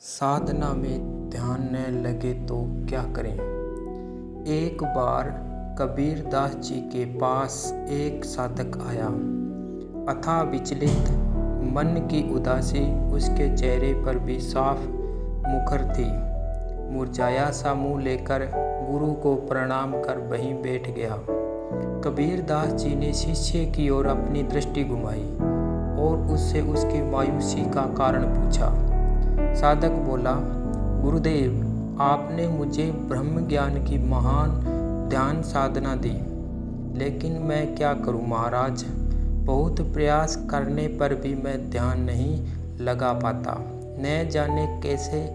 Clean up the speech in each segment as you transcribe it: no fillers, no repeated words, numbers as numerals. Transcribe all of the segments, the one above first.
साधना में ध्यान न लगे तो क्या करें। एक बार कबीर दास जी के पास एक साधक आया। अथाह विचलित मन की उदासी उसके चेहरे पर भी साफ मुखर थी। मुरझाया सा मुँह लेकर गुरु को प्रणाम कर वहीं बैठ गया। कबीर दास जी ने शिष्य की ओर अपनी दृष्टि घुमाई और उससे उसकी मायूसी का कारण पूछा। साधक बोला, गुरुदेव, आपने मुझे ब्रह्म ज्ञान की महान ध्यान साधना दी, लेकिन मैं क्या करूं महाराज। बहुत प्रयास करने पर भी मैं ध्यान नहीं लगा पाता। न जाने कैसे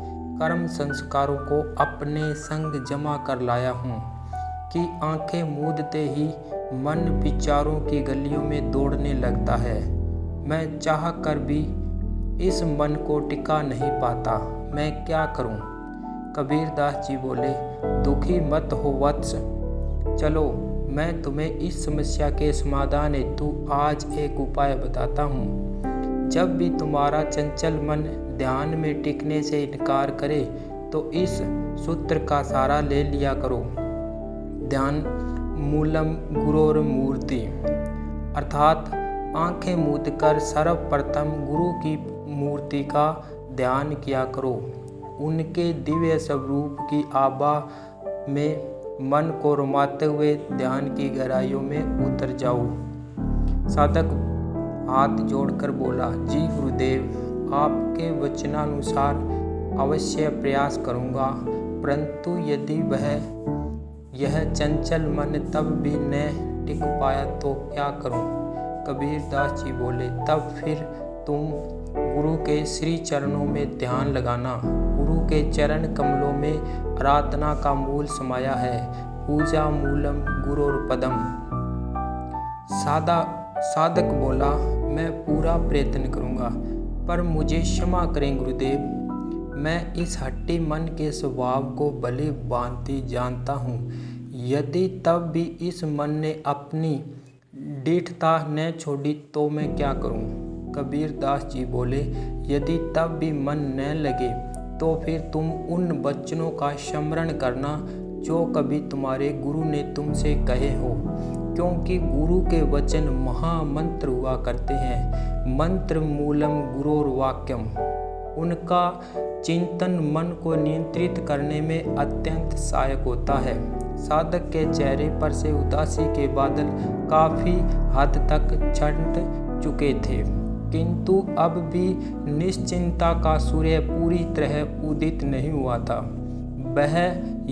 कर्म संस्कारों को अपने संग जमा कर लाया हूँ कि आंखें मूंदते ही मन विचारों की गलियों में दौड़ने लगता है। मैं चाह कर भी इस मन को टिका नहीं पाता। मैं क्या करूं? कबीर दास जी बोले, दुखी मत हो वत्स। चलो, मैं तुम्हें इस समस्या के समाधान हेतु आज एक उपाय बताता हूँ। जब भी तुम्हारा चंचल मन ध्यान में टिकने से इनकार करे तो इस सूत्र का सहारा ले लिया करो। ध्यान मूलम गुरोर मूर्ति, अर्थात आंखें मूंदकर सर्वप्रथम गुरु की मूर्ति का ध्यान किया करो। उनके दिव्य स्वरूप की आभा में मन को रमाते हुए ध्यान की गहराइयों में उतर जाओ। साधक हाथ जोड़कर बोला, जी गुरुदेव, आपके वचनानुसार अवश्य प्रयास करूंगा, परंतु यदि यह चंचल मन तब भी न टिक पाया तो क्या करूं? कबीर दास जी बोले, तब फिर तुम गुरु के श्री चरणों में ध्यान लगाना। गुरु के चरण कमलों में आराधना का मूल समाया है। पूजा मूलम गुरोर पदम। साधक बोला, मैं पूरा प्रयत्न करूंगा, पर मुझे क्षमा करें गुरुदेव। मैं इस हट्टी मन के स्वभाव को भली भांति जानता हूँ। यदि तब भी इस मन ने अपनी दृढ़ता न छोड़ी तो मैं क्या करूं? कबीर दास जी बोले, यदि तब भी मन न लगे तो फिर तुम उन वचनों का स्मरण करना जो कभी तुम्हारे गुरु ने तुमसे कहे हो, क्योंकि गुरु के वचन महामंत्र हुआ करते हैं। मंत्र मूलम गुरोर वाक्यम। उनका चिंतन मन को नियंत्रित करने में अत्यंत सहायक होता है। साधक के चेहरे पर से उदासी के बादल काफी हद तक छंट चुके थे, किंतु अब भी निश्चिंता का सूर्य पूरी तरह उदित नहीं हुआ था। वह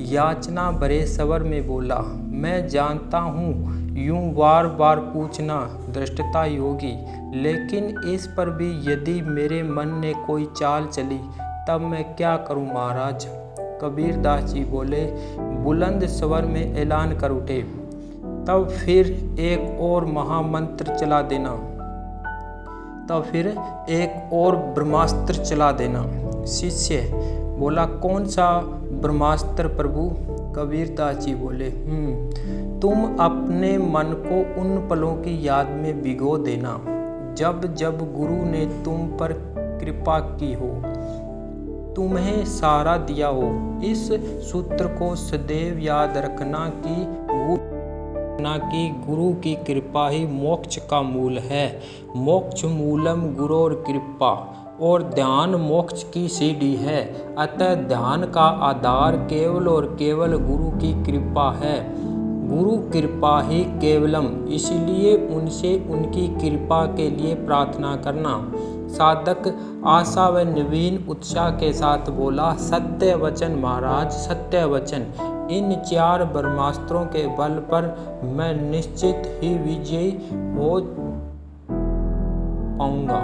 याचना भरे स्वर में बोला, मैं जानता हूँ यूं बार बार पूछना धृष्टता होगी, लेकिन इस पर भी यदि मेरे मन ने कोई चाल चली तब मैं क्या करूं महाराज। कबीर दास जी बोले, बुलंद स्वर में ऐलान कर उठे, तब फिर एक और महामंत्र चला देना। तब फिर एक और ब्रह्मास्त्र चला देना। शिष्य बोला, कौन सा ब्रह्मास्त्र प्रभु? कबीर दास जी बोले, तुम अपने मन को उन पलों की याद में भिगो देना जब जब गुरु ने तुम पर कृपा की हो, तुम्हें सहारा दिया हो। इस सूत्र को सदैव याद रखना कि गुरु की कृपा ही मोक्ष का मूल है। मोक्ष मूलम गुरोर कृपा, और ध्यान मोक्ष की सीढ़ी है। अतः ध्यान का आधार केवल और केवल गुरु की कृपा है। गुरु कृपा ही केवलम, इसलिए उनसे उनकी कृपा के लिए प्रार्थना करना। साधक आशा व नवीन उत्साह के साथ बोला, सत्य वचन महाराज, सत्य वचन। इन 4 ब्रह्मास्त्रों के बल पर मैं निश्चित ही विजयी हो पाऊंगा।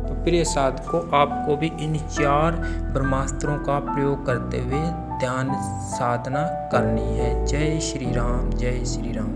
तो प्रिय साधकों, आपको भी इन 4 ब्रह्मास्त्रों का प्रयोग करते हुए ध्यान साधना करनी है। जय श्री राम, जय श्री राम।